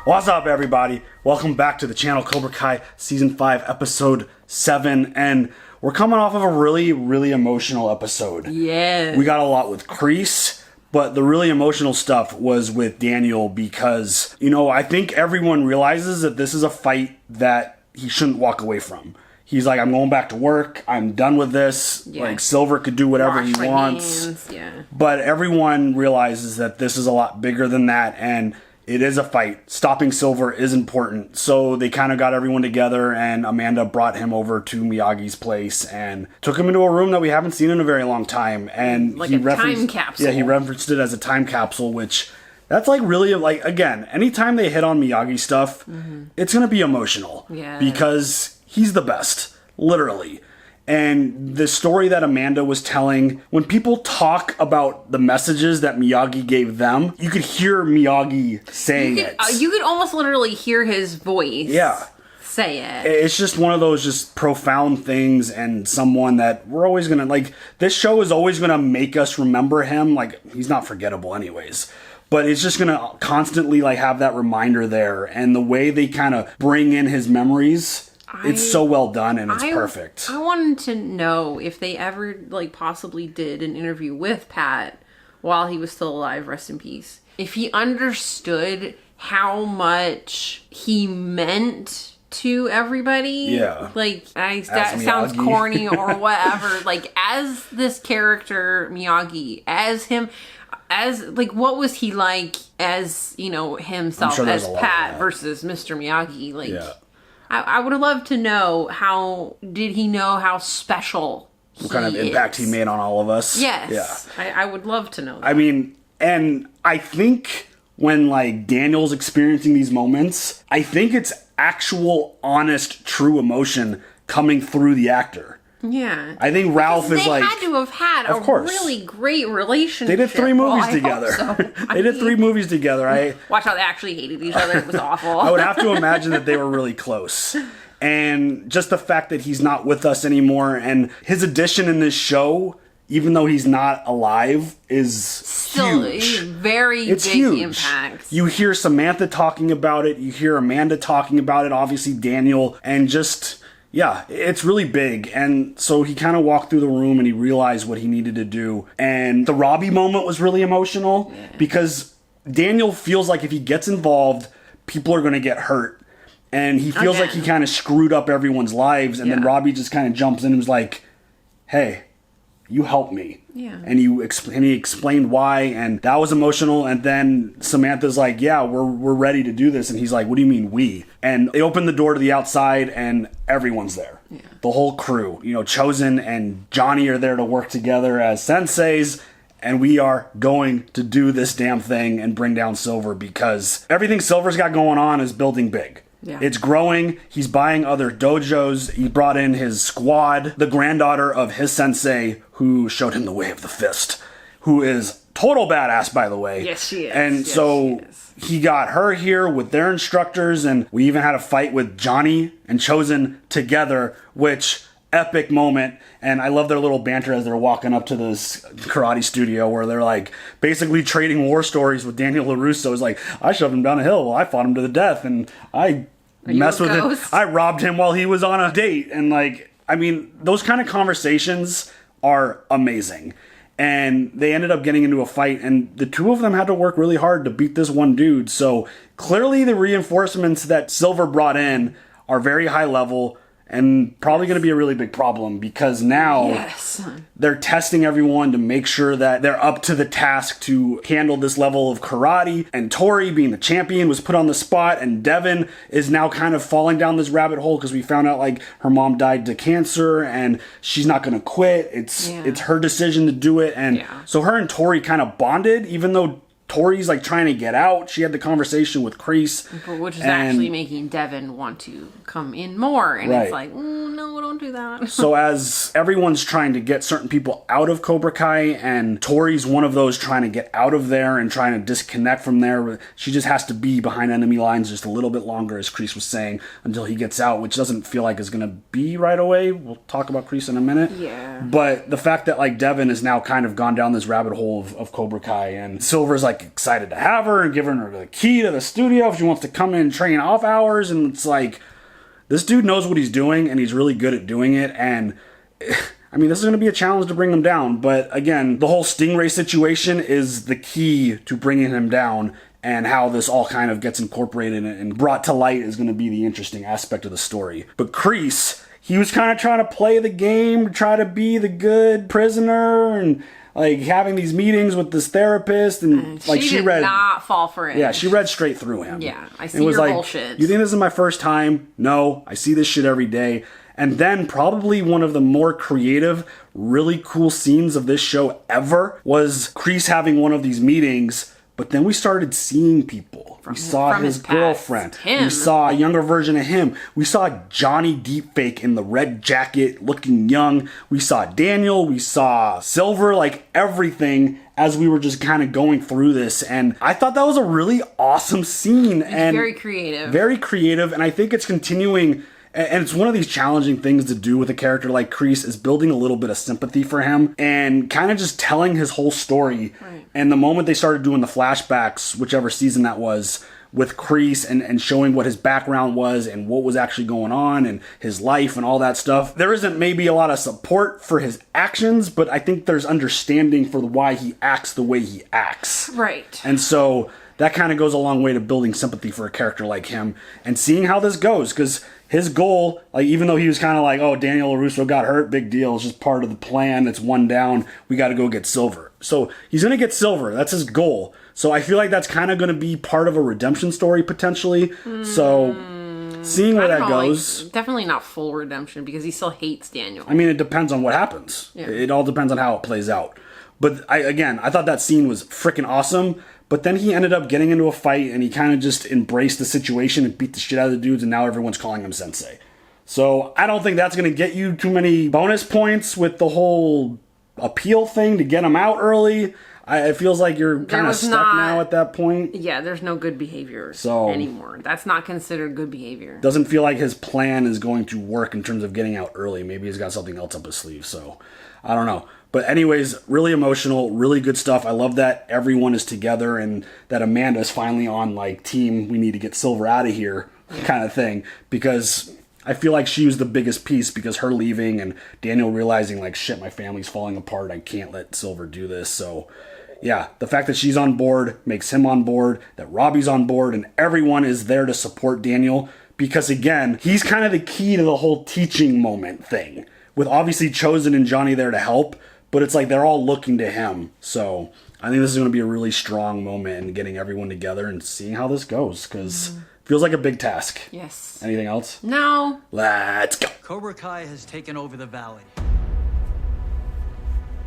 What's up, everybody? Welcome back to the channel, Cobra Kai Season 5, Episode 7, and we're coming off of a really emotional episode. Yeah. We got a lot with Kreese, but the really emotional stuff was with Daniel because, you know, I think everyone realizes that this is a fight that he shouldn't walk away from. He's like, I'm going back to work. I'm done with this. Yeah. Like, Silver could do whatever he wants. Hands. Yeah. But everyone realizes that this is a lot bigger than that, and it is a fight. Stopping Silver is important. So they kind of got everyone together, and Amanda brought him over to Miyagi's place and took him into a room that we haven't seen in a very long time. And like he a time capsule. Yeah, he referenced it as a time capsule, which that's like really like, again, anytime they hit on Miyagi stuff, it's going to be emotional. Yeah. Because he's the best, literally. And the story that Amanda was telling, when people talk about the messages that Miyagi gave them, you could hear Miyagi saying it. You could almost literally hear his voice. Yeah. Say it. It's just one of those just profound things, and someone that we're always going to, like, this show is always going to make us remember him. Like, he's not forgettable anyways. But it's just going to constantly, like, have that reminder there. And the way they kind of bring in his memories, it's so well done, and it's perfect. I wanted to know if they ever, like, possibly did an interview with Pat while he was still alive, rest in peace. If he understood how much he meant to everybody. Yeah. Like, that sounds corny or whatever. Like, as this character, Miyagi, as him, as, like, what was he like as, you know, himself, as Pat versus Mr. Miyagi? Like, yeah. I would have loved to know did he know how special what kind of impact he made on all of us. Yes. Yeah. I would love to know that. I mean, and I think when, like, Daniel's experiencing these moments, I think it's actual, honest, true emotion coming through the actor. Yeah. I think Ralph is like... They had to have had a really great relationship. They did 3 movies together. So. They did 3 movies together. Watch how they actually hated each other. It was awful. I would have to imagine that they were really close. And just the fact that he's not with us anymore, and his addition in this show, even though he's not alive, is still huge. Very it's big huge. Impact. You hear Samantha talking about it. You hear Amanda talking about it. Obviously Daniel, and just... yeah, it's really big. And so he kind of walked through the room and he realized what he needed to do. And the Robbie moment was really emotional because Daniel feels like if he gets involved, people are going to get hurt. And he feels like he kind of screwed up everyone's lives. And then Robbie just kind of jumps in and was like, hey, you helped me. Yeah. And he explained why, and that was emotional. And then Samantha's like, yeah, we're ready to do this. And he's like, what do you mean we? And they open the door to the outside and everyone's there. Yeah. The whole crew. You know, Chozen and Johnny are there to work together as senseis. And we are going to do this damn thing and bring down Silver, because everything Silver's got going on is building big. Yeah. It's growing. He's buying other dojos. He brought in his squad, the granddaughter of his sensei, who showed him the way of the fist, who is total badass, by the way. Yes, she is. And so he got her here with their instructors, and we even had a fight with Johnny and Chozen together, which... epic moment. And I love their little banter as they're walking up to this karate studio where they're like basically trading war stories with Daniel LaRusso. Is like, I shoved him down a hill, well, I fought him to the death, and I messed with him, I robbed him while he was on a date. And like, I mean, those kind of conversations are amazing. And they ended up getting into a fight, and the two of them had to work really hard to beat this one dude. So clearly the reinforcements that Silver brought in are very high level, and probably going to be a really big problem, because now they're testing everyone to make sure that they're up to the task to handle this level of karate. And Tori, being the champion, was put on the spot, and Devin is now kind of falling down this rabbit hole because we found out, like, her mom died to cancer and she's not going to quit. It's her decision to do it. And so her and Tori kind of bonded, even though Tori's like trying to get out. She had the conversation with Kreese, which is actually making Devin want to come in more, and it's like, no, don't do that. So as everyone's trying to get certain people out of Cobra Kai, and Tori's one of those trying to get out of there and trying to disconnect from there, she just has to be behind enemy lines just a little bit longer, as Kreese was saying, until he gets out, which doesn't feel like is going to be right away. We'll talk about Kreese in a minute. Yeah. But the fact that like Devin has now kind of gone down this rabbit hole of Cobra Kai, and Silver's like, excited to have her and giving her the key to the studio if she wants to come in and train off hours. And it's like, this dude knows what he's doing, and he's really good at doing it. And I mean, this is going to be a challenge to bring him down. But again, the whole Stingray situation is the key to bringing him down, and how this all kind of gets incorporated and brought to light is going to be the interesting aspect of the story. But Kreese, he was kind of trying to play the game, try to be the good prisoner, and like having these meetings with this therapist, and like she did not fall for it. Yeah, she read straight through him. Yeah, I see your bullshit. You think this is my first time? No, I see this shit every day. And then probably one of the more creative, really cool scenes of this show ever was Kreese having one of these meetings. But then we started seeing people. We saw his girlfriend. We saw a younger version of him. We saw Johnny Deepfake in the red jacket looking young. We saw Daniel. We saw Silver, like everything as we were just kind of going through this. And I thought that was a really awesome scene. And very creative. Very creative. And I think it's continuing. And it's one of these challenging things to do with a character like Kreese, is building a little bit of sympathy for him and kind of just telling his whole story. Right. And the moment they started doing the flashbacks, whichever season that was, with Kreese and showing what his background was and what was actually going on and his life and all that stuff, there isn't maybe a lot of support for his actions, but I think there's understanding for why he acts the way he acts. Right. And so that kind of goes a long way to building sympathy for a character like him and seeing how this goes, because his goal, like, even though he was kind of like, oh, Daniel LaRusso got hurt, big deal, it's just part of the plan, it's one down, we got to go get Silver. So he's going to get Silver, that's his goal. So I feel like that's kind of going to be part of a redemption story, potentially. So seeing where that goes. Like, definitely not full redemption, because he still hates Daniel. I mean, it depends on what happens. Yeah. It all depends on how it plays out. But I thought that scene was freaking awesome. But then he ended up getting into a fight, and he kind of just embraced the situation and beat the shit out of the dudes, and now everyone's calling him Sensei. So I don't think that's going to get you too many bonus points with the whole appeal thing to get him out early. It feels like you're kind of stuck now at that point. Yeah, there's no good behavior anymore. That's not considered good behavior. Doesn't feel like his plan is going to work in terms of getting out early. Maybe he's got something else up his sleeve, so I don't know. But anyways, really emotional, really good stuff. I love that everyone is together and that Amanda's finally on, like, team, we need to get Silver out of here kind of thing. Because I feel like she was the biggest piece, because her leaving and Daniel realizing, like, shit, my family's falling apart. I can't let Silver do this. So, yeah, the fact that she's on board makes him on board, that Robbie's on board, and everyone is there to support Daniel. Because, again, he's kind of the key to the whole teaching moment thing. With obviously Chozen and Johnny there to help. But it's like they're all looking to him. So I think this is going to be a really strong moment in getting everyone together and seeing how this goes. Because it feels like a big task. Yes. Anything else? No. Let's go. Cobra Kai has taken over the valley.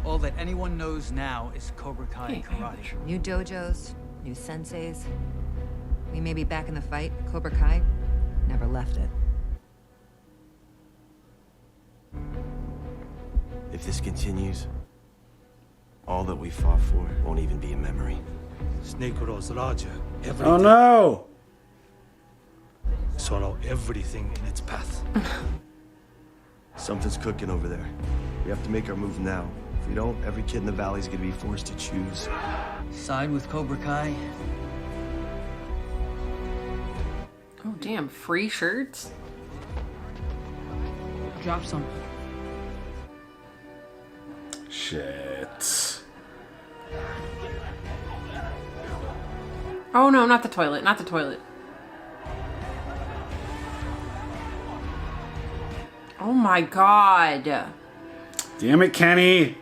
All that anyone knows now is Cobra Kai karate. New dojos, new senseis. We may be back in the fight. Cobra Kai never left it. If this continues, all that we fought for won't even be a memory. Snake grows larger every Oh day. no! Swallow everything in its path. Something's cooking over there. We have to make our move now. If we don't, every kid in the valley's gonna be forced to choose. Side with Cobra Kai. Oh, damn. Free shirts? Drop some. Shit. Oh, no, not the toilet. Not the toilet. Oh, my God. Damn it, Kenny.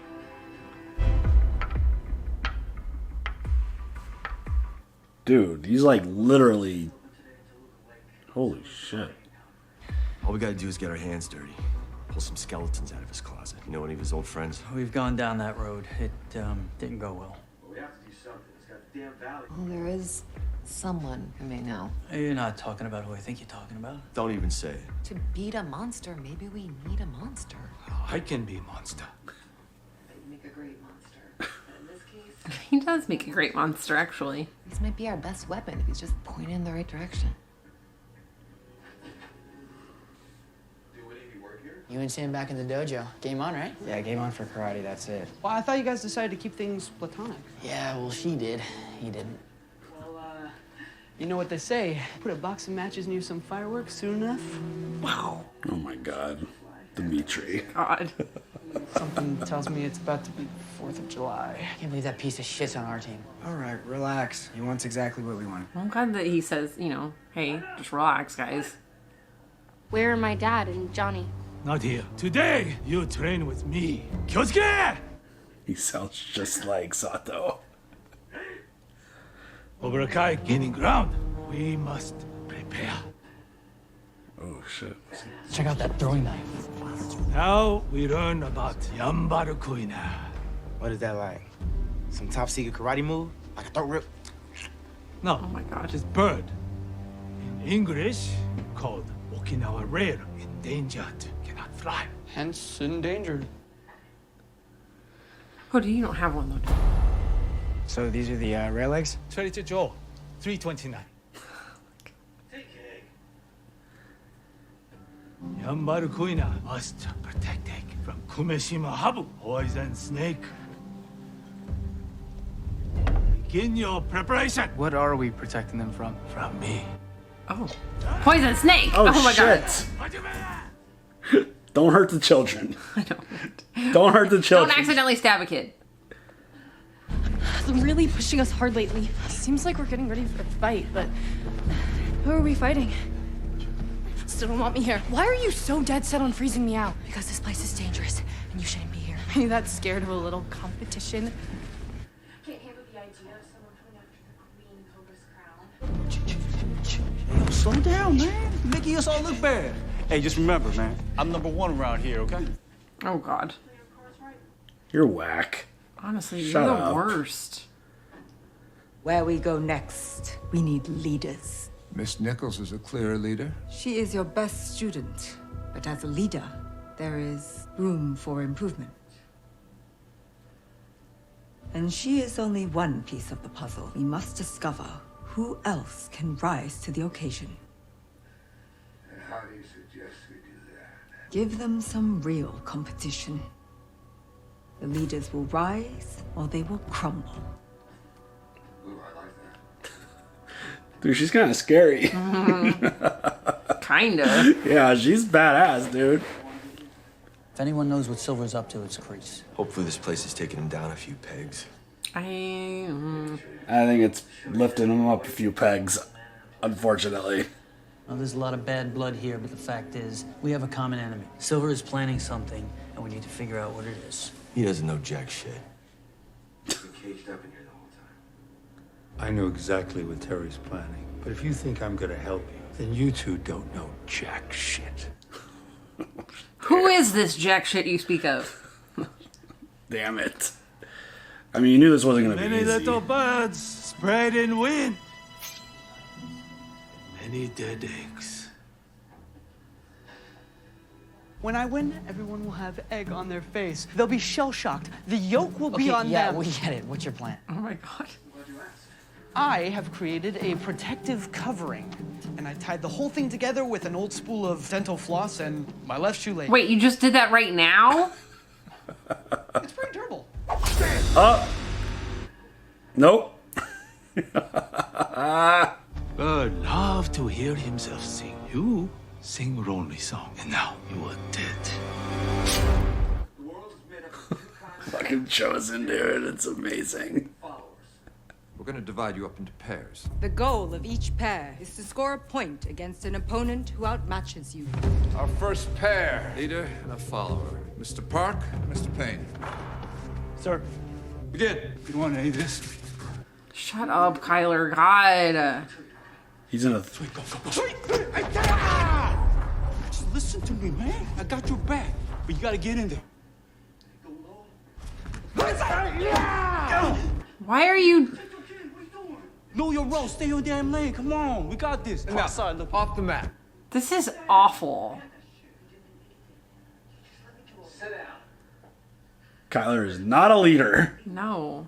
Dude, he's like literally... Holy shit. All we gotta do is get our hands dirty. Pull some skeletons out of his closet. You know any of his old friends? We've gone down that road. It didn't go well. We have to do something. It's got the damn valley. Well, there is someone who may know. You're not talking about who I think you're talking about. Don't even say it. To beat a monster, maybe we need a monster. I can be monster. Make a great monster. In this case, He does make a great monster, actually. this might be our best weapon if he's just pointed in the right direction. You and Sam back in the dojo. Game on, right? Yeah, game on for karate, that's it. Well, I thought you guys decided to keep things platonic. Yeah, well, she did. He didn't. Well, you know what they say. Put a box of matches near some fireworks soon enough. Wow. Oh my God. Dimitri. God. Something tells me it's about to be 4th of July. I can't believe that piece of shit's on our team. All right, relax. He wants exactly what we want. I'm glad that he says, you know, hey, just relax, guys. Where are my dad and Johnny? Not here. Today, you train with me. Kyosuke! He sounds just like Sato. Cobra Kai gaining ground. We must prepare. Oh shit. Check out that throwing knife. Now we learn about Yambaru Kuina. What is that like? Some top secret karate move? Like a throat rip? No. Oh my God. Just bird. In English, called Okinawa rare, endangered, cannot fly. Hence, endangered. Oh, do you don't have one though? So these are the rail legs? 22 Joe, 329. Yambaru Kuina must protect egg from Kumeshima Habu, poison snake. Begin your preparation. What are we protecting them from? From me. Oh. Poison snake! Oh, my God. shit. Don't hurt the children. I don't. Don't hurt the children. Don't accidentally stab a kid. They're really pushing us hard lately. Seems like we're getting ready for a fight, but who are we fighting? Still don't want me here. Why are you so dead set on freezing me out? Because this place is dangerous, and you shouldn't be here. Are you that scared of a little competition? Can't handle the idea of someone coming after the Queen Cobra's crown. Yo, slow down, man. You're making us all look bad. Hey, just remember, man, I'm #1 around here, okay? Oh God. You're whack. Honestly, Shut you're the up. worst. Where we go next, we need leaders. Miss Nichols is a clear leader. She is your best student, but as a leader, there is room for improvement. And she is only one piece of the puzzle. We must discover who else can rise to the occasion. And how do you suggest we do that? Give them some real competition. The leaders will rise, or they will crumble. Ooh, I like that. Dude, she's kind of scary. Kinda. Yeah, she's badass, dude. If anyone knows what Silver's up to, it's Kreese. Hopefully this place has taken him down a few pegs. I think it's lifting him up a few pegs, unfortunately. Well, there's a lot of bad blood here, but the fact is, we have a common enemy. Silver is planning something, and we need to figure out what it is. He doesn't know jack shit. He's been caged up in here the whole time. I know exactly what Terry's planning, but if you think I'm gonna help you, then you two don't know jack shit. Who is this jack shit you speak of? Damn it. I mean, you knew this wasn't going to be Many easy. little birds spread in wind. Many dead eggs. When I win, everyone will have egg on their face. They'll be shell-shocked. The yolk will be on yeah, them. we get it. What's your plan? Oh my God. I have created a protective covering, and I tied the whole thing together with an old spool of dental floss and my left shoelace. Wait, you just did that right now? It's pretty durable. Nope. Bird love to hear himself sing. You sing lonely song, and now you are dead. Fucking Chozen, dude. It's amazing. We're gonna divide you up into pairs. The goal of each pair is to score a point against an opponent who outmatches you. Our first pair. Leader and a follower. Mr. Park, Mr. Payne. Sir, Begin. you want any of this? Shut up, Kyler. God. He's in a... Just listen to me, man. I got your back, but you gotta get in there. Why are you... Know your role. Stay your damn lane. Come on, we got this. Now, off the mat. This is awful. Kyler is not a leader. No.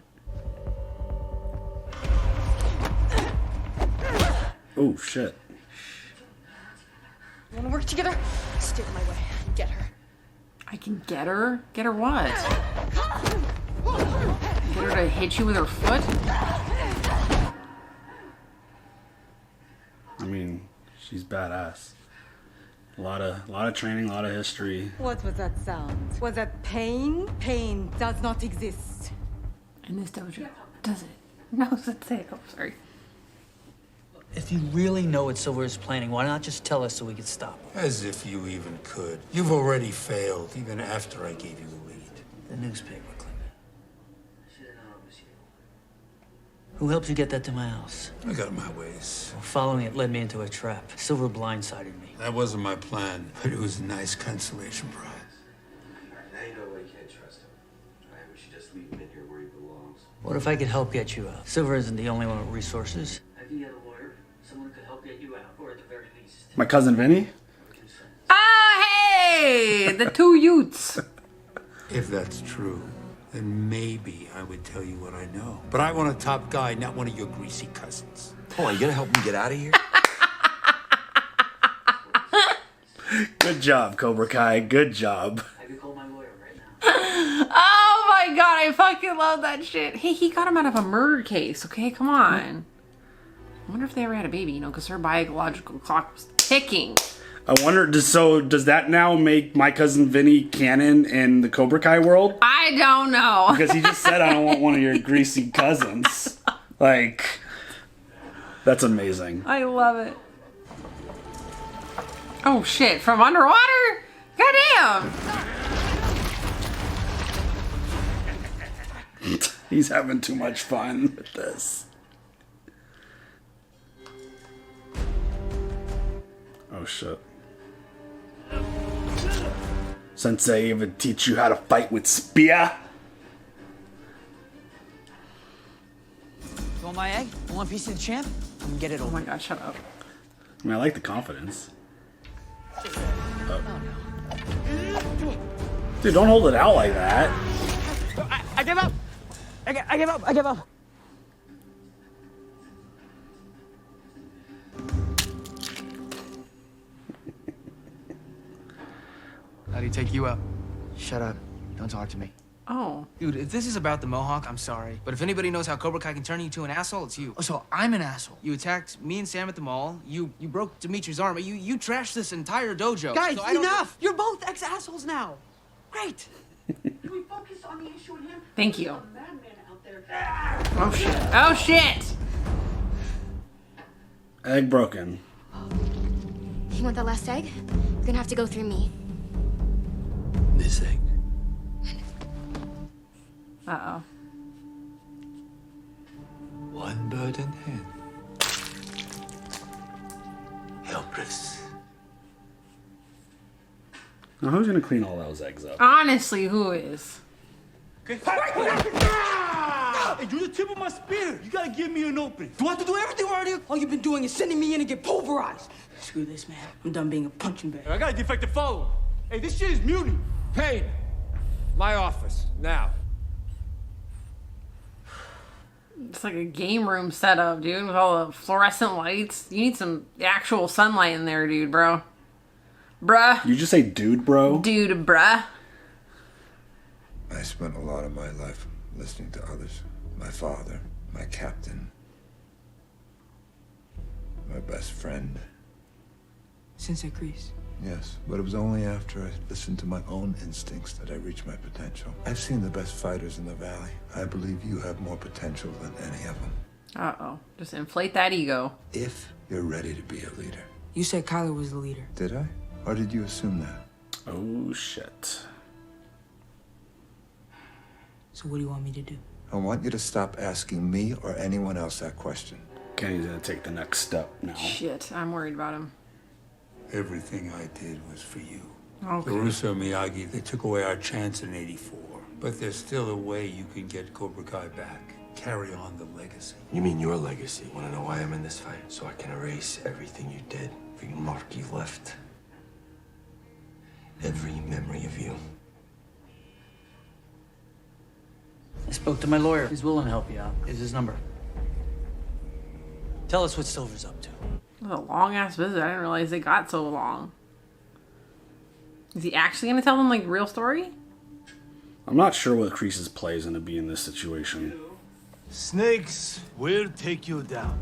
Oh, shit. You wanna work together? Stay in my way. Get her. I can get her? Get her what? Get her to hit you with her foot? I mean, she's badass. A lot of training, a lot of history. What was that sound? Was that pain? Pain does not exist. In this dojo, does it? No, Sensei. Oh, sorry. If you really know what Silver is planning, why not just tell us so we can stop? As if you even could. You've already failed, even after I gave you the lead. The newspaper clipping. Who helped you get that to my house? I got my ways. Well, following it led me into a trap. Silver blindsided me. That wasn't my plan, but it was a nice consolation prize. Now you know why you can't trust him. We should just leave him in here where he belongs. What if I could help get you out? Silver isn't the only one with resources. Have you got a lawyer? Someone who could help get you out, or at the very least. My cousin Vinny? Ah, hey! The two youths. If that's true, then maybe I would tell you what I know. But I want a top guy, not one of your greasy cousins. Hold on, you gonna help him get out of here? Good job, Cobra Kai. Good job. Have you called my lawyer right now? Oh my god, I fucking love that shit. Hey, he got him out of a murder case, okay? Come on. I wonder if they ever had a baby, you know, because her biological clock was ticking. I wonder, does that now make my cousin Vinny canon in the Cobra Kai world? I don't know. Because he just said, I don't want one of your greasy cousins. Like, that's amazing. I love it. Oh shit, from underwater? Goddamn! He's having too much fun with this. Oh shit. Sensei even teach you how to fight with spear? You want my egg? One piece of the champ? I'm gonna get it over. Oh my god, shut up. I mean, I like the confidence. Dude, don't hold it out like that. I give up! I give up! I give up! How'd he take you out? Shut up. Don't talk to me. Oh. Dude, if this is about the Mohawk, I'm sorry. But if anybody knows how Cobra Kai can turn you to an asshole, it's you. Oh, so I'm an asshole. You attacked me and Sam at the mall. You broke Dimitri's arm. You trashed this entire dojo. Guys, So I don't- enough! You're both ex-assholes now. Great. Can we focus on the issue at hand? Thank you. There's a madman out there. Oh shit. Oh shit! Egg broken. You want that last egg? You're gonna have to go through me. This egg. Uh-oh. One bird in hand. Helpless. Now, who's gonna clean all those eggs up? Honestly, who is? Hey, you're the tip of my spear. You gotta give me an opening. Do I have to do everything around here? All you've been doing is sending me in to get pulverized. Screw this, man. I'm done being a punching bag. I got a defective follow. Hey, this shit is mutiny. Payne, my office, now. It's like a game room setup, dude, with all the fluorescent lights. You need some actual sunlight in there, dude, bro. Bruh. You just say dude, bro? Dude, bruh. I spent a lot of my life listening to others. My father, my captain, my best friend. Sensei Kreese. Yes, but it was only after I listened to my own instincts that I reached my potential. I've seen the best fighters in the valley. I believe you have more potential than any of them. Uh-oh. Just inflate that ego. If you're ready to be a leader. You said Kyler was the leader. Did I? Or did you assume that? Oh, shit. So what do you want me to do? I want you to stop asking me or anyone else that question. Kenny's gonna take the next step now. Shit, I'm worried about him. Everything I did was for you. Okay. Larusso and Miyagi, they took away our chance in '84. But there's still a way you can get Cobra Kai back. Carry on the legacy. You mean your legacy? Want to know why I'm in this fight? So I can erase everything you did. Every mark you left. Every memory of you. I spoke to my lawyer. He's willing to help you out. Here's his number. Tell us what Silver's up to. It was a long-ass visit. I didn't realize it got so long. Is he actually gonna tell them like real story? I'm not sure what Kreese's play is gonna be in this situation. Snakes will take you down.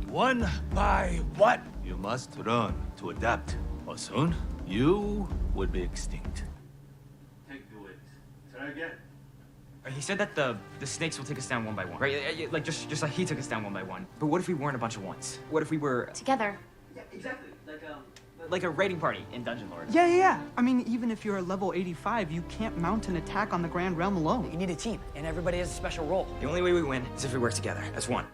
One by one. You must run to adapt. Or soon, you would be extinct. Take the wings. Try again. He said that the snakes will take us down one by one, right? Like just like he took us down one by one. But what if we weren't a bunch of ones? What if we were Together. Yeah, exactly. like a raiding party in Dungeon Lord? Yeah. I mean, even if you're a level 85, you can't mount an attack on the Grand Realm alone. You need a team, and everybody has a special role. The only way we win is if we work together as one.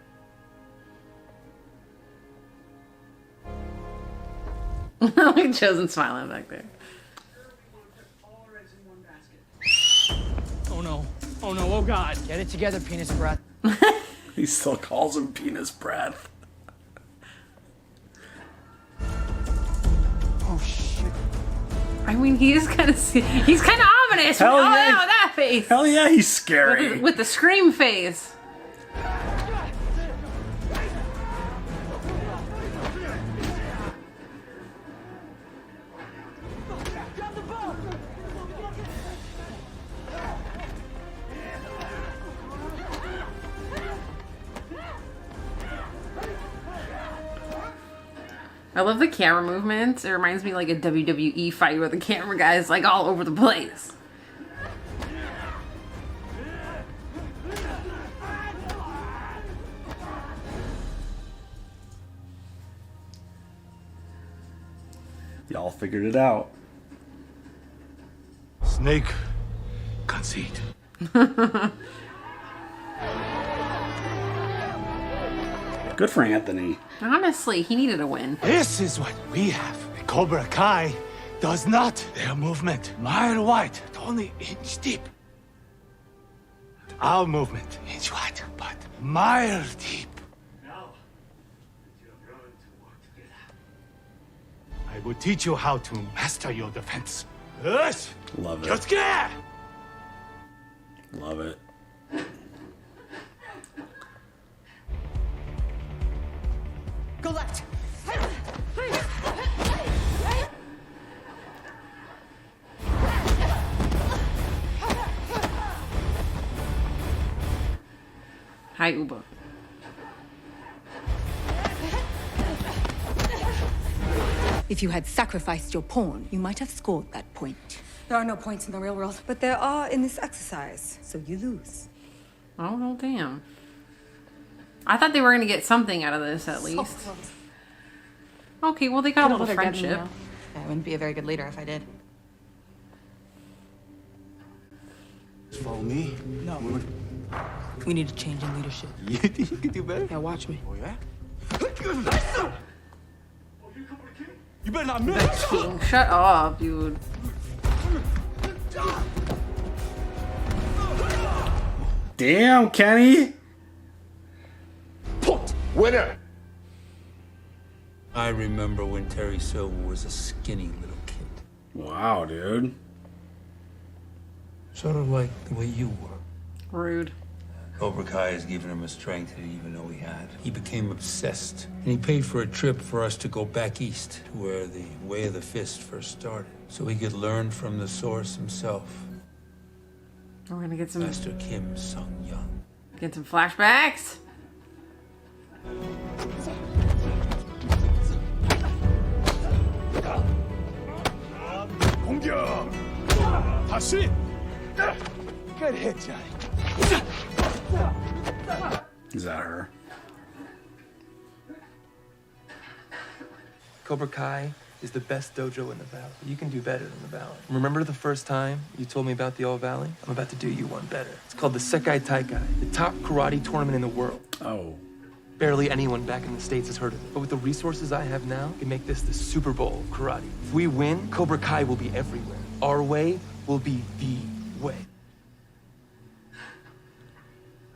Chozen smiling back there. Oh no. Oh no, oh god. Get it together, penis breath. He still calls him penis breath. Oh shit. I mean, he's kind of ominous. Hell yeah. That face. Hell yeah, he's scary. With the scream face. I love the camera movements. It reminds me like a WWE fight where the camera guy is like all over the place. Y'all figured it out. Snake, concede. Good for Anthony. Honestly, he needed a win. This is what we have. The Cobra Kai does not. Their movement, mile wide, only inch deep. Our movement, inch wide, but mile deep. Now that you have learned to work together. I will teach you how to master your defense. Yes! Love it. Just get! Love it. Go left. Hi, Uba. If you had sacrificed your pawn, you might have scored that point. There are no points in the real world. But there are in this exercise, so you lose. Oh, no, damn. I thought they were going to get something out of this, at least. Okay, well, they got a little friendship. I wouldn't be a very good leader if I did. Follow me? No. We need a change in leadership. You think you can do better? Yeah, watch me. Oh, yeah? You better not miss. Shut up, dude. Damn, Kenny. Winner! I remember when Terry Silver was a skinny little kid. Wow, dude. Sort of like the way you were. Rude. Cobra Kai has given him a strength he didn't even know he had. He became obsessed, and he paid for a trip for us to go back east, to where the Way of the Fist first started, so he could learn from the source himself. We're gonna get some Master Kim Sung Young. Get some flashbacks. 공격! 다시! Good hit, Johnny. Is that her? Cobra Kai is the best dojo in the valley. You can do better than the valley. Remember the first time you told me about the old valley? I'm about to do you one better. It's called the Sekai Taikai, the top karate tournament in the world. Oh. Barely anyone back in the States has heard of it. But with the resources I have now, we can make this the Super Bowl of karate. If we win, Cobra Kai will be everywhere. Our way will be the way.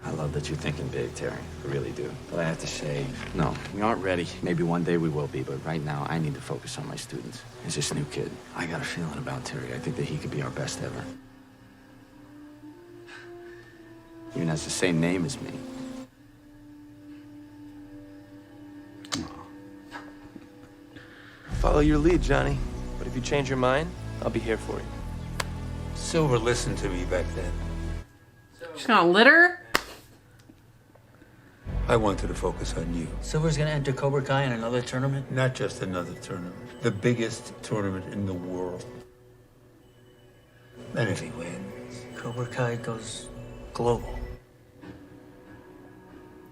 I love that you're thinking big, Terry. I really do. But I have to say, no, we aren't ready. Maybe one day we will be, but right now I need to focus on my students. There's this new kid. I got a feeling about Terry. I think that he could be our best ever. Even has the same name as me. Follow your lead, Johnny. But if you change your mind, I'll be here for you. Silver listened to me back then. She's gonna litter? I wanted to focus on you. Silver's gonna enter Cobra Kai in another tournament? Not just another tournament. The biggest tournament in the world. And if he wins, Cobra Kai goes global.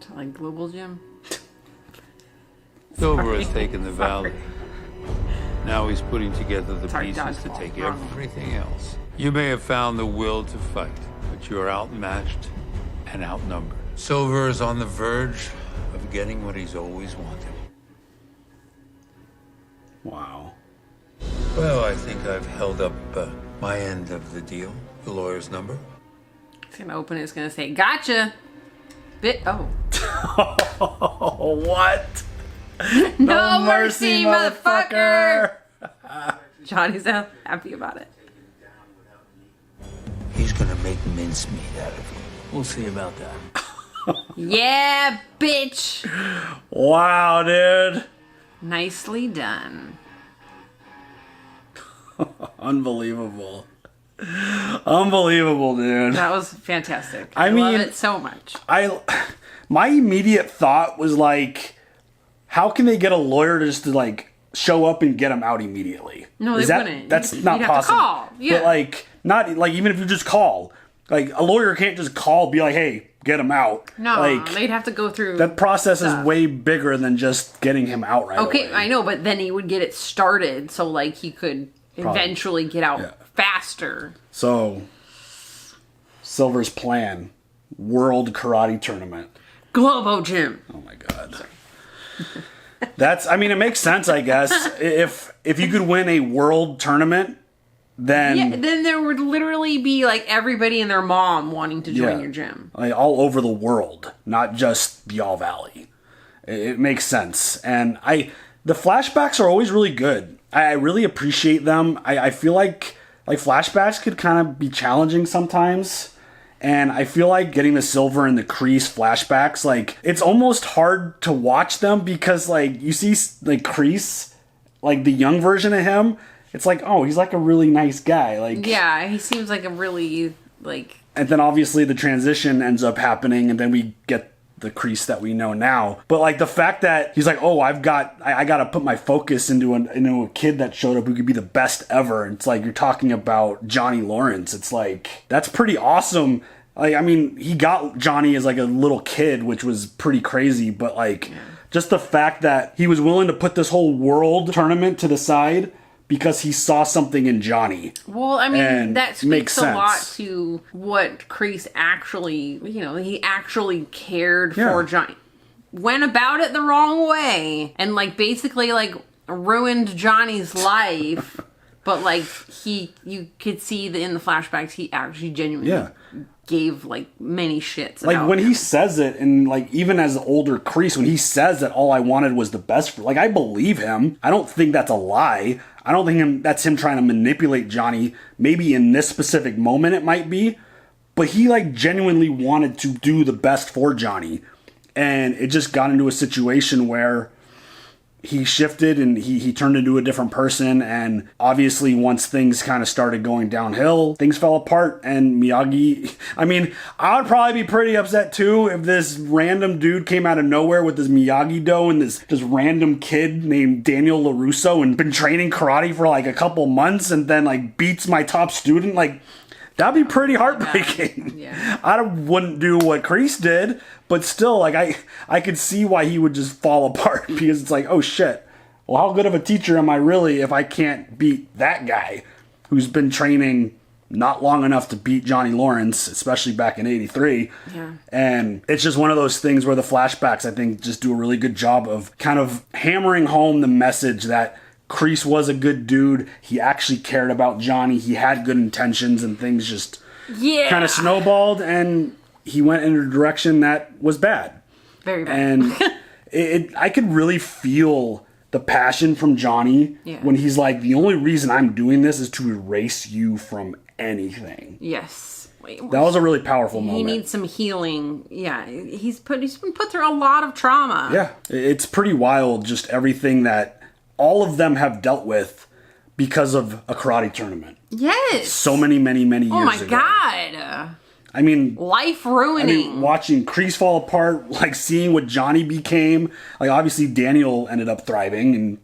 To like global gym? Silver has taken the valley. Now he's putting together the Sorry, pieces to dodgeball. take everything else. You may have found the will to fight, but you are outmatched and outnumbered. Silver is on the verge of getting what he's always wanted. Wow. Well, I think I've held up my end of the deal. The lawyer's number. It's gonna open it, it's gonna say, gotcha! Oh. What? No mercy, motherfucker! Johnny's happy about it. He's gonna make mincemeat out of you. We'll see about that. Yeah, bitch! Wow, dude. Nicely done. Unbelievable. Unbelievable, dude. That was fantastic. I love mean, it so much. My immediate thought was like, how can they get a lawyer just to like show up and get him out immediately? No, they wouldn't. That's not You'd have to possible. call. Yeah. But like, not like even if you just call, like a lawyer can't just call, be like, hey, get him out. No, like, they'd have to go through that process stuff. is way bigger than just getting him out right Okay, away. I know, but then he would get it started so like he could Probably. eventually get out faster. So, Silver's plan, World Karate Tournament. Globo Gym. Oh my god. I mean, it makes sense, I guess. If you could win a world tournament, then then there would literally be like everybody and their mom wanting to join your gym. Like all over the world, not just the All Valley. It makes sense. And the flashbacks are always really good. I really appreciate them. I feel like flashbacks could kind of be challenging sometimes. And I feel like getting the Silver and the Kreese flashbacks, like, it's almost hard to watch them because, like, you see, like, Kreese, like, the young version of him, it's like, oh, he's, like, a really nice guy. Like, Yeah, he seems like a really, like... And then, obviously, the transition ends up happening, and then we get the Kreese that we know now. But, like, the fact that he's like, oh, I got to put my focus into a kid that showed up who could be the best ever. And it's like, you're talking about Johnny Lawrence. It's like, that's pretty awesome. Like, I mean, he got Johnny as, like, a little kid, which was pretty crazy. But, like, just the fact that he was willing to put this whole world tournament to the side because he saw something in Johnny. Well, I mean, that speaks a lot sense. to what Kreese actually, he actually cared for Johnny. Went about it the wrong way. And, like, basically, like, ruined Johnny's life. But, like, you could see that in the flashbacks, he actually genuinely gave, like, many shits Like, about when him. he says it, and, like, even as older Kreese, when he says that all I wanted was the best for, like, I believe him. I don't think that's a lie. I don't think that's him trying to manipulate Johnny. Maybe in this specific moment it might be. But he, like, genuinely wanted to do the best for Johnny. And it just got into a situation where he shifted and he turned into a different person. And obviously once things kind of started going downhill, things fell apart. And Miyagi, I mean, I would probably be pretty upset too if this random dude came out of nowhere with this Miyagi-Do and this just random kid named Daniel LaRusso and been training karate for like a couple months and then like beats my top student. Like, that'd be pretty heartbreaking. Yeah. I wouldn't do what Kreese did, but still, like, I could see why he would just fall apart because it's like, oh shit, well, how good of a teacher am I really if I can't beat that guy who's been training not long enough to beat Johnny Lawrence, especially back in '83. Yeah. And it's just one of those things where the flashbacks, I think, just do a really good job of kind of hammering home the message that Kreese was a good dude. He actually cared about Johnny. He had good intentions, and things just kind of snowballed, and he went in a direction that was bad. Very bad. And I could really feel the passion from Johnny when he's like, the only reason I'm doing this is to erase you from anything. Yes. That was a really powerful moment. He needs some healing. Yeah, he's been put through a lot of trauma. Yeah, it's pretty wild, just everything that all of them have dealt with, because of a karate tournament. Yes. So many years ago. Oh my god. I mean, life ruining. Watching Kreese fall apart, like seeing what Johnny became. Like obviously Daniel ended up thriving and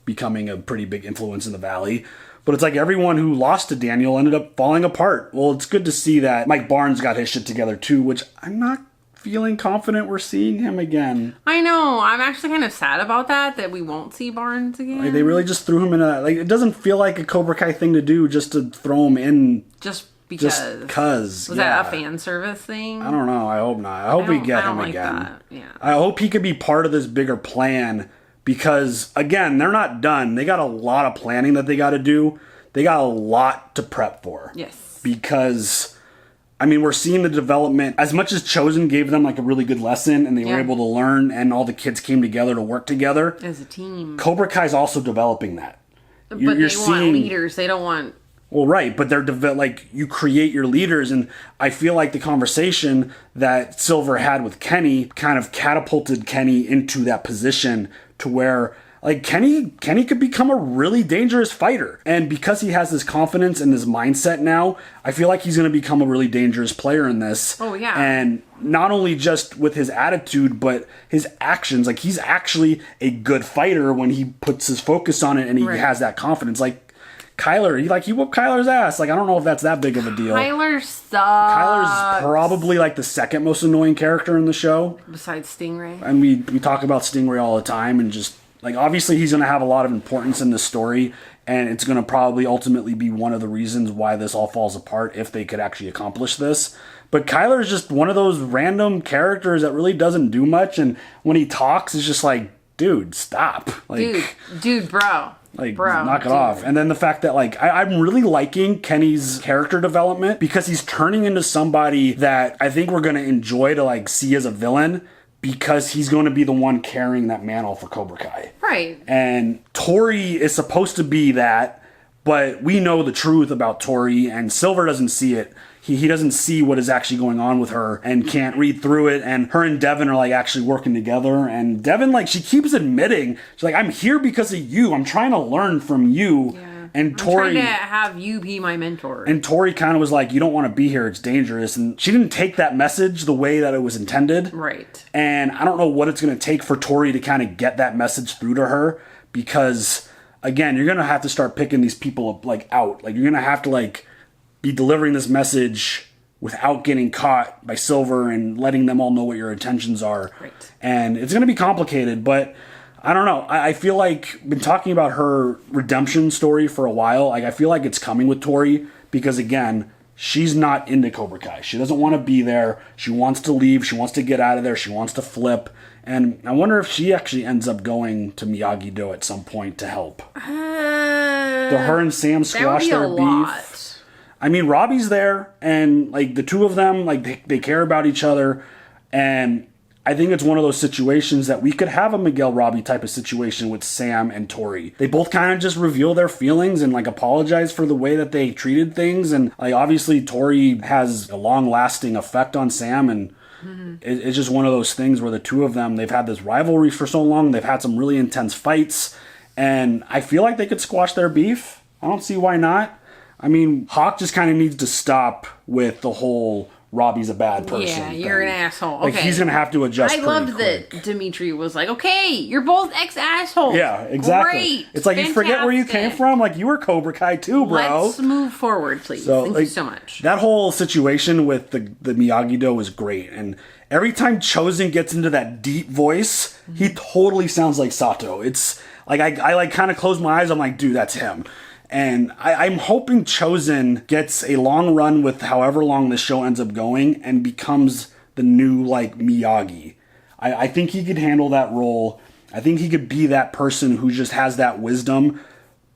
becoming a pretty big influence in the Valley. But it's like everyone who lost to Daniel ended up falling apart. Well, it's good to see that Mike Barnes got his shit together too, which I'm not feeling confident we're seeing him again. I know. I'm actually kind of sad about that we won't see Barnes again. Like, they really just threw him into that. Like, it doesn't feel like a Cobra Kai thing to do just to throw him in. Just because. Was that a fan service thing? I don't know. I hope not. I hope we get him again. That. Yeah. I hope he could be part of this bigger plan because, again, they're not done. They got a lot of planning that they got to do. They got a lot to prep for. Yes. Because, I mean, we're seeing the development. As much as Chozen gave them like a really good lesson and they were able to learn and all the kids came together to work together. As a team. Cobra Kai's also developing that. But they want leaders. They don't want... Well, right, but they're like you create your leaders, and I feel like the conversation that Silver had with Kenny kind of catapulted Kenny into that position to where like Kenny could become a really dangerous fighter, and because he has this confidence and this mindset now, I feel like he's going to become a really dangerous player in this. Oh yeah, and not only just with his attitude, but his actions. Like he's actually a good fighter when he puts his focus on it, and he has that confidence. Like. Kyler, he whooped Kyler's ass. Like, I don't know if that's that big of a deal. Kyler sucks. Kyler's probably like the second most annoying character in the show. Besides Stingray. And we talk about Stingray all the time, and just, like, obviously he's going to have a lot of importance in the story, and it's going to probably ultimately be one of the reasons why this all falls apart if they could actually accomplish this. But Kyler's just one of those random characters that really doesn't do much, and when he talks, it's just like, dude, stop. Like, dude, bro. Like, knock it off. And then the fact that, like, I'm really liking Kenny's character development because he's turning into somebody that I think we're going to enjoy to, like, see as a villain because he's going to be the one carrying that mantle for Cobra Kai. Right. And Tori is supposed to be that, but we know the truth about Tori, and Silver doesn't see it. He doesn't see what is actually going on with her and can't read through it. And her and Devin are like actually working together. And Devin, like, she keeps admitting, she's like, I'm here because of you. I'm trying to learn from you. Yeah. And Tori, I'm trying to have you be my mentor. And Tori kind of was like, you don't want to be here. It's dangerous. And she didn't take that message the way that it was intended. Right. And I don't know what it's going to take for Tori to kind of get that message through to her because, again, you're going to have to start picking these people like out. Like, you're going to have to like be delivering this message without getting caught by Silver and letting them all know what your intentions are. Right. And it's going to be complicated, but I don't know. I feel like I've been talking about her redemption story for a while. Like, I feel like it's coming with Tori because, again, she's not into Cobra Kai. She doesn't want to be there. She wants to leave. She wants to get out of there. She wants to flip. And I wonder if she actually ends up going to Miyagi-Do at some point to help. Her and Sam squash their beef. I mean, Robbie's there, and, like, the two of them, like, they care about each other, and I think it's one of those situations that we could have a Miguel Robbie type of situation with Sam and Tori. They both kind of just reveal their feelings and, like, apologize for the way that they treated things, and, like, obviously Tori has a long-lasting effect on Sam, and it's just one of those things where the two of them, they've had this rivalry for so long, they've had some really intense fights, and I feel like they could squash their beef. I don't see why not. I mean, Hawk just kind of needs to stop with the whole Robbie's a bad person. Yeah, you're an asshole. Okay. Like, he's going to have to adjust. I loved that Dimitri was like, okay, you're both ex-assholes. Yeah, exactly. Great. It's like, you forget where you came from? Like, you were Cobra Kai too, bro. Let's move forward, please. So, Thank you so much. That whole situation with the Miyagi-Do was great. And every time Chozen gets into that deep voice, he totally sounds like Sato. It's like, I like kind of close my eyes. I'm like, dude, that's him. And I'm hoping Chozen gets a long run with however long this show ends up going and becomes the new, like, Miyagi. I think he could handle that role. I think he could be that person who just has that wisdom.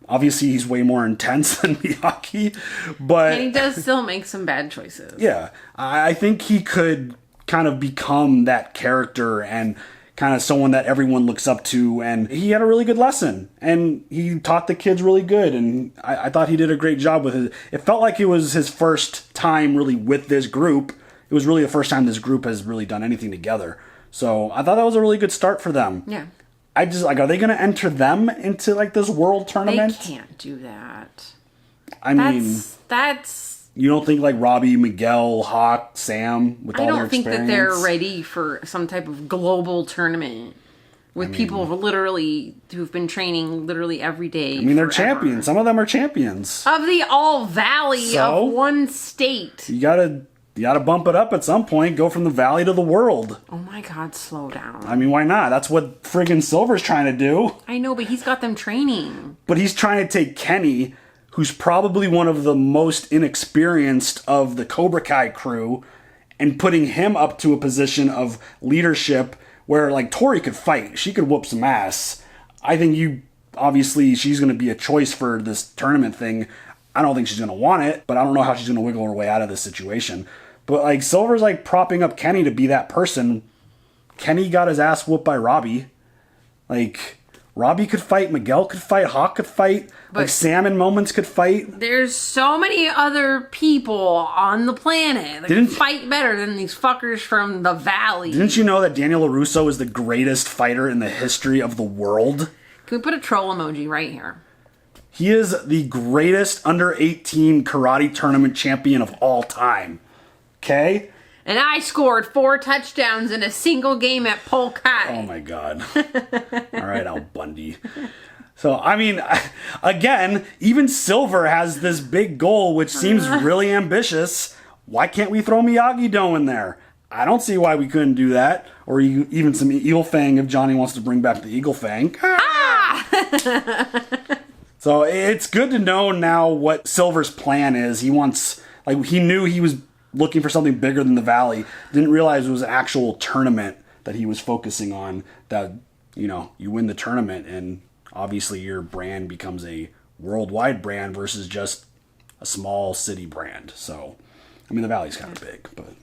Obviously, he's way more intense than Miyagi, but... And he does still make some bad choices. Yeah. I think he could kind of become that character and kind of someone that everyone looks up to, and he had a really good lesson, and he taught the kids really good, and I thought he did a great job with it. It felt like it was his first time really with this group. It was really the first time this group has really done anything together. So I thought that was a really good start for them. Yeah. I just like, are they going to enter them into like this world tournament? They can't do that. I mean, that's. You don't think like Robbie, Miguel, Hawk, Sam with all their experience? I don't think that they're ready for some type of global tournament with people literally who've been training literally every day. I mean, they're champions. Some of them are champions of the All Valley of one state. You gotta bump it up at some point. Go from the Valley to the world. Oh my God, slow down. I mean, why not? That's what friggin' Silver's trying to do. I know, but he's got them training. But he's trying to take Kenny, who's probably one of the most inexperienced of the Cobra Kai crew, and putting him up to a position of leadership where, like, Tori could fight. She could whoop some ass. I think obviously, she's going to be a choice for this tournament thing. I don't think she's going to want it, but I don't know how she's going to wiggle her way out of this situation. But, like, Silver's, like, propping up Kenny to be that person. Kenny got his ass whooped by Robbie. Like, Robbie could fight, Miguel could fight, Hawk could fight, but like Sam in moments could fight. There's so many other people on the planet that can fight better than these fuckers from the Valley. Didn't you know that Daniel LaRusso is the greatest fighter in the history of the world? Can we put a troll emoji right here? He is the greatest under 18 karate tournament champion of all time. Okay? And I scored 4 touchdowns in a single game at Pol Kai. Oh my God. All right, Al Bundy. So, I mean, again, even Silver has this big goal, which seems really ambitious. Why can't we throw Miyagi-Do in there? I don't see why we couldn't do that. Or even some Eagle Fang if Johnny wants to bring back the Eagle Fang. So, it's good to know now what Silver's plan is. He wants, like, he knew he was looking for something bigger than the Valley. Didn't realize it was an actual tournament that he was focusing on. That, you know, you win the tournament and obviously your brand becomes a worldwide brand versus just a small city brand. So, I mean, the Valley's kind of big, but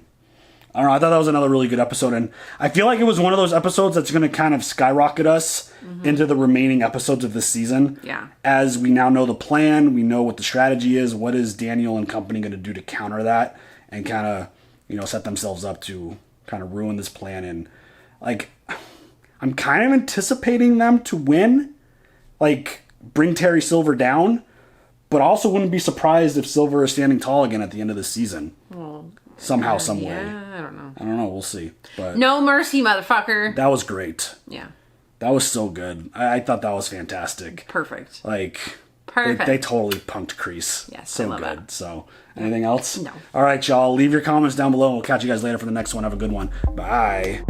I don't know. I thought that was another really good episode. And I feel like it was one of those episodes that's going to kind of skyrocket us into the remaining episodes of this season. Yeah. As we now know the plan, we know what the strategy is. What is Daniel and company going to do to counter that? And kind of, you know, set themselves up to kind of ruin this plan. And, like, I'm kind of anticipating them to win. Like, bring Terry Silver down. But also wouldn't be surprised if Silver is standing tall again at the end of the season. Well, somehow, some way. I don't know. I don't know. We'll see. But no mercy, motherfucker. That was great. Yeah. That was so good. I thought that was fantastic. Perfect. Like, perfect. They totally punked Kreese. Yes, so I love good. that. So, anything else? No. All right, y'all. Leave your comments down below. We'll catch you guys later for the next one. Have a good one. Bye.